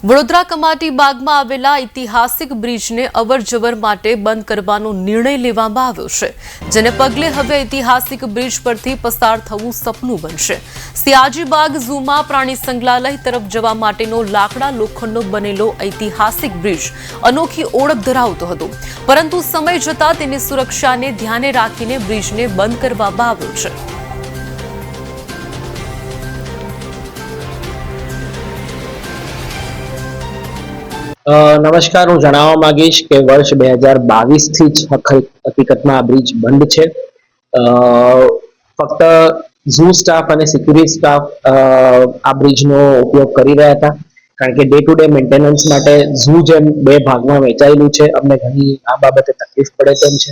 વડોદરા કમાટી બાગમાં આવેલા ઐતિહાસિક બ્રિજને અવરજવર માટે બંધ કરવાનો નિર્ણય લેવામાં આવ્યો છે, જેને પગલે હવે ઐતિહાસિક બ્રિજ પરથી પસાર થવું સપનું બનશે। સિયાજી બાગ ઝૂમાં પ્રાણી સંગ્રહાલય તરફ જવા માટેનો લાકડા લોખંડનો બનેલો ઐતિહાસિક બ્રિજ અનોખી ઓળખ ધરાવતો હતો, પરંતુ સમય જતાં તેની સુરક્ષાને ધ્યાને રાખીને બ્રિજને બંધ કરવામાં આવ્યો છે। નમસ્કાર, હું જણાવવા માંગીશ કે વર્ષ 2022 થી જ હકીકતમાં આ બ્રિજ બંધ છે। ફક્ત ઝૂ સ્ટાફ અને સિક્યુરિટી સ્ટાફ આ બ્રિજનો ઉપયોગ કરી રહ્યા હતા, કારણ કે ડે ટુ ડે મેન્ટેનન્સ માટે ઝૂ જેમ બે ભાગમાં વહેંચાયેલું છે, અમને ઘણી આ બાબતે તકલીફ પડે તેમ છે,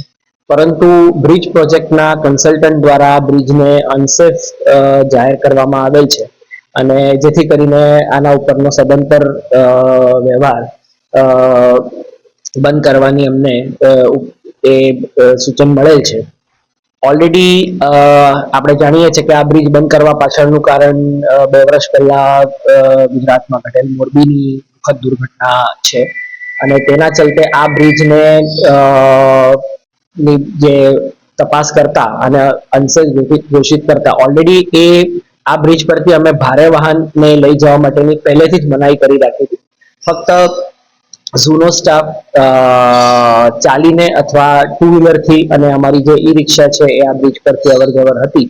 પરંતુ બ્રિજ પ્રોજેક્ટના કન્સલ્ટન્ટ દ્વારા બ્રિજને અનસેફ જાહેર કરવામાં આવેલ છે, અને જેથી કરીને આના ઉપરનો સદંતર વ્યવહાર બંધ કરવાની અમને એ સૂચન મળેલ છે। ઓલરેડી આપણે જાણીએ છીએ કે આ બ્રિજ બંધ કરવા પાછળનું કારણ 2 વર્ષ પહેલા ગુજરાતમાં ઘટેલ મોરબીની દુઃખદ દુર્ઘટના છે, અને તેના ચલતે આ બ્રિજને જે તપાસ કરતા અને અનસેફ ઘોષિત કરતા ઓલરેડી આ બ્રિજ પરથી અમે ભારે વાહનને લઈ જવા માટેની પહેલેથી જ મનાઈ કરી રાખી હતી। ફક્ત ઝૂનો સ્ટાફ ચાલીને અથવા ટુ વ્હીલરથી અને અમારી જે ઈ રિક્ષા છે એ આ બ્રિજ પરથી અવર જવર હતી,